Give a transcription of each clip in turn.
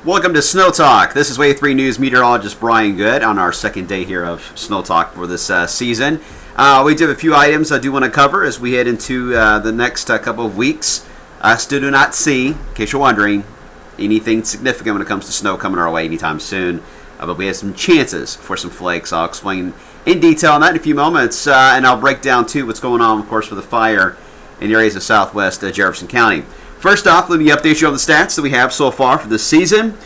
Welcome to Snow Talk. This is Wave 3 News meteorologist Brian Good on our second day here of Snow Talk for this season. We do have a few items I do want to cover as we head into the next couple of weeks. I still do not see, in case you're wondering, anything significant when it comes to snow coming our way anytime soon. But we have some chances for some flakes. I'll explain in detail on that in a few moments. And I'll break down, too, what's going on, of course, with the fire in areas of southwest Jefferson County. First off, let me update you on the stats that we have so far for this season.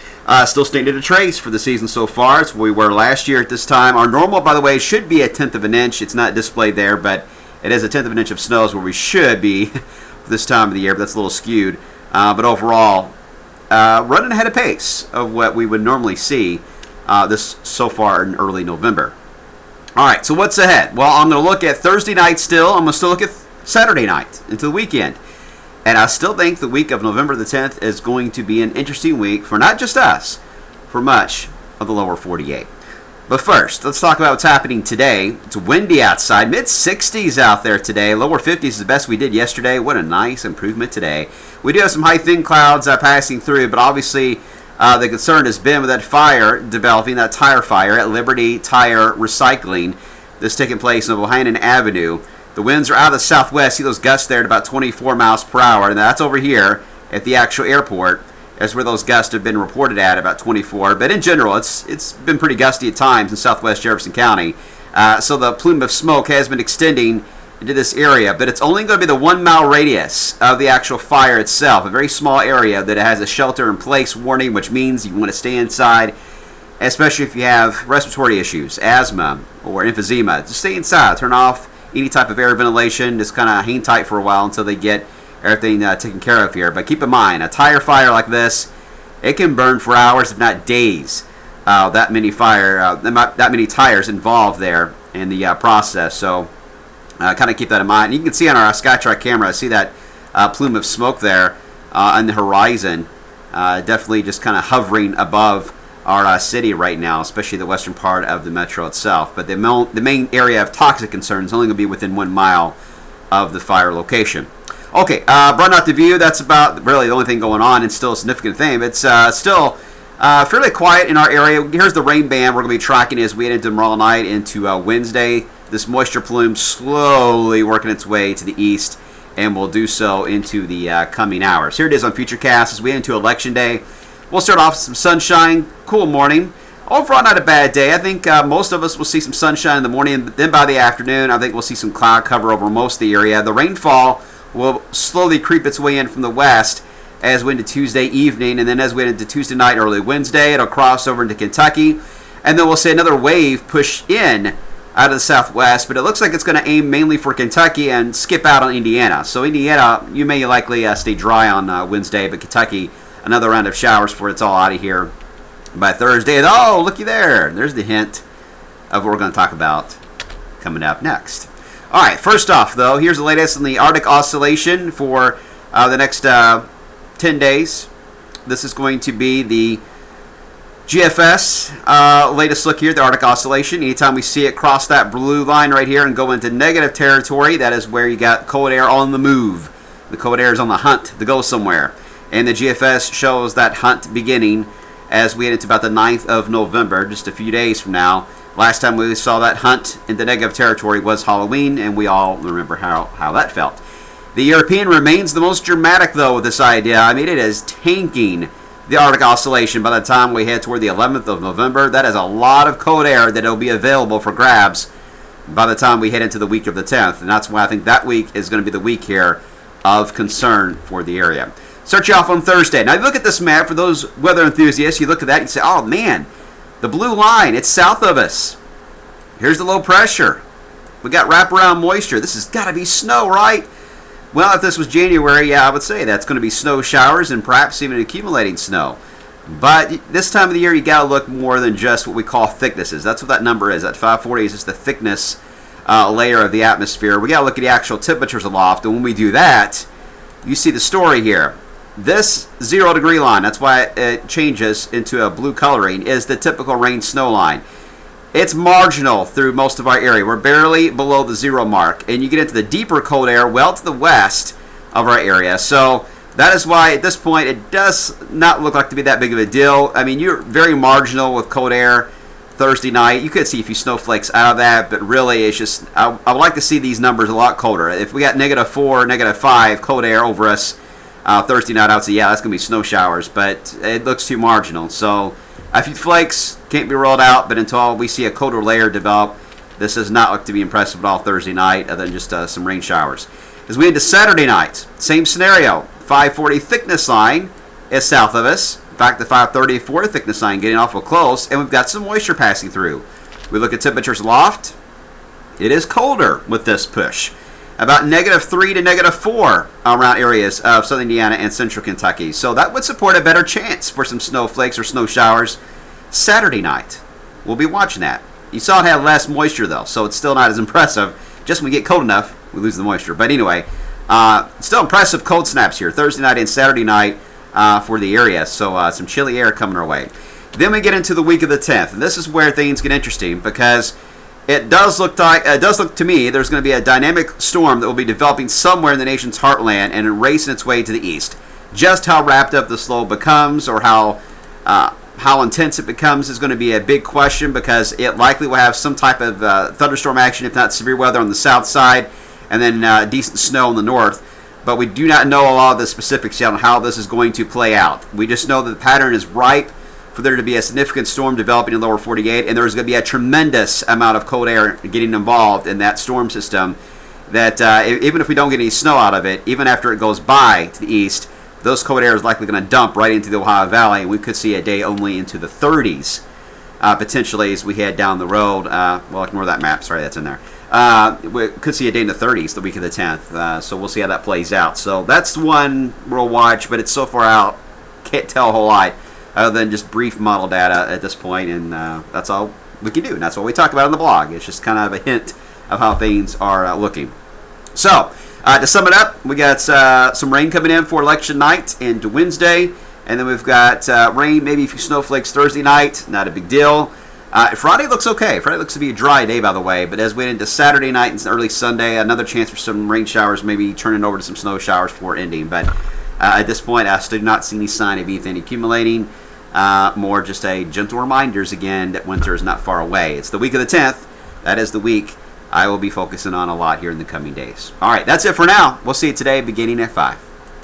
Still standing at a trace for the season so far. It's where we were last year at this time. Our normal, by the way, should be a tenth of an inch. It's not displayed there, but it is a tenth of an inch of snow is where we should be for this time of the year, but that's a little skewed. But overall, running ahead of pace of what we would normally see this so far in early November. All right, so what's ahead? Well, I'm going to look at Thursday night still. I'm going to still look at Saturday night into the weekend. And I still think the week of November the 10th is going to be an interesting week for not just us, for much of the lower 48. But first, let's talk about what's happening today. It's windy outside, mid-60s out there today. Lower 50s is the best we did yesterday. What a nice improvement today. We do have some high thin clouds passing through, but obviously the concern has been with that fire developing, that tire fire at Liberty Tire Recycling that's taking place on Bohannon Avenue. The winds are out of the southwest. See those gusts there at about 24 miles per hour. And that's over here at the actual airport. That's where those gusts have been reported at, about 24. But in general, it's been pretty gusty at times in southwest Jefferson County. So the plume of smoke has been extending into this area. But it's only going to be the 1 mile radius of the actual fire itself. A very small area that has a shelter-in-place warning, which means you want to stay inside, especially if you have respiratory issues, asthma, or emphysema. Just stay inside. Turn off any type of air ventilation, just kind of hang tight for a while until they get everything taken care of here. But keep in mind, a tire fire like this, it can burn for hours, if not days. That many tires involved there in the process. So kind of keep that in mind. And you can see on our SkyTrack camera, I see that plume of smoke there on the horizon, definitely just kind of hovering above our city right now, especially the western part of the metro itself. But the main area of toxic concern is only going to be within 1 mile of the fire location. Okay, brought out the view. That's about really the only thing going on, and still a significant thing. It's still fairly quiet in our area. Here's the rain band we're going to be tracking as we head into tomorrow night into Wednesday. This moisture plume slowly working its way to the east, and will do so into the coming hours. Here it is on Futurecast as we head into Election Day. We'll start off with some sunshine, cool morning. Overall, not a bad day. I think most of us will see some sunshine in the morning. Then by the afternoon, I think we'll see some cloud cover over most of the area. The rainfall will slowly creep its way in from the west as we into Tuesday evening. And then as we head into Tuesday night, early Wednesday, it'll cross over into Kentucky. And then we'll see another wave push in out of the southwest. But it looks like it's going to aim mainly for Kentucky and skip out on Indiana. So Indiana, you may likely stay dry on Wednesday, but Kentucky, another round of showers before it's all out of here by Thursday. And oh, looky there. There's the hint of what we're going to talk about coming up next. All right, first off, though, here's the latest on the Arctic Oscillation for the next 10 days. This is going to be the GFS latest look here, the Arctic Oscillation. Anytime we see it cross that blue line right here and go into negative territory, that is where you got cold air on the move. The cold air is on the hunt to go somewhere. And the GFS shows that hunt beginning as we head into about the 9th of November, just a few days from now. Last time we saw that hunt in the negative territory was Halloween, and we all remember how that felt. The European remains the most dramatic, though, with this idea. I mean, it is tanking the Arctic Oscillation by the time we head toward the 11th of November. That is a lot of cold air that will be available for grabs by the time we head into the week of the 10th. And that's why I think that week is going to be the week here of concern for the area. Start you off on Thursday. Now, you look at this map, for those weather enthusiasts, you look at that and say, oh, man, the blue line, it's south of us. Here's the low pressure. We got wraparound moisture. This has got to be snow, right? Well, if this was January, yeah, I would say that's going to be snow showers and perhaps even accumulating snow. But this time of the year, you got to look more than just what we call thicknesses. That's what that number is. That 540 is just the thickness layer of the atmosphere. We got to look at the actual temperatures aloft. And when we do that, you see the story here. This 0 degree line, that's why it changes into a blue coloring, is the typical rain snow line. It's marginal through most of our area. We're barely below the 0 mark. And you get into the deeper cold air well to the west of our area. So That is why at this point it does not look like to be that big of a deal. I mean, you're very marginal with cold air Thursday night. You could see a few snowflakes out of that, but really it's just, I would like to see these numbers a lot colder. If we got -4, -5 cold air over us Thursday night, I would say, yeah, that's going to be snow showers, but it looks too marginal. So a few flakes can't be rolled out, but until we see a colder layer develop, this does not look to be impressive at all Thursday night, other than just some rain showers. As we head to Saturday night, same scenario. 540 thickness line is south of us. In fact, the 534 thickness line getting awful close, and we've got some moisture passing through. We look at temperatures aloft. It is colder with this push. About -3 to -4 around areas of southern Indiana and central Kentucky. So that would support a better chance for some snowflakes or snow showers Saturday night. We'll be watching that. You saw it had less moisture, though, so it's still not as impressive. Just when we get cold enough, we lose the moisture. But anyway, still impressive cold snaps here Thursday night and Saturday night for the area. So some chilly air coming our way. Then we get into the week of the 10th, and this is where things get interesting because it does look to me there's going to be a dynamic storm that will be developing somewhere in the nation's heartland and racing its way to the east. Just how wrapped up the slow becomes, or how intense it becomes, is going to be a big question because it likely will have some type of thunderstorm action, if not severe weather on the south side, and then decent snow in the north. But we do not know a lot of the specifics yet on how this is going to play out. We just know that the pattern is ripe for there to be a significant storm developing in the lower 48, and there's going to be a tremendous amount of cold air getting involved in that storm system that even if we don't get any snow out of it, even after it goes by to the east, those cold air is likely going to dump right into the Ohio Valley, and we could see a day only into the 30s potentially as we head down the road. Well, ignore that map. Sorry, that's in there. We could see a day in the 30s the week of the 10th, so we'll see how that plays out. So that's one we'll watch, but it's so far out, can't tell a whole lot other than just brief model data at this point, and that's all we can do, and that's what we talk about on the blog. It's just kind of a hint of how things are looking. So, to sum it up, we got some rain coming in for election night into Wednesday, and then we've got rain, maybe a few snowflakes Thursday night, not a big deal. Friday looks okay. Friday looks to be a dry day, by the way, but as we get into Saturday night and early Sunday, another chance for some rain showers, maybe turning over to some snow showers before ending. But at this point, I still do not see any sign of anything accumulating. More just a gentle reminders again that winter is not far away. It's the week of the 10th. That is the week I will be focusing on a lot here in the coming days. All right, that's it for now. We'll see you today beginning at 5.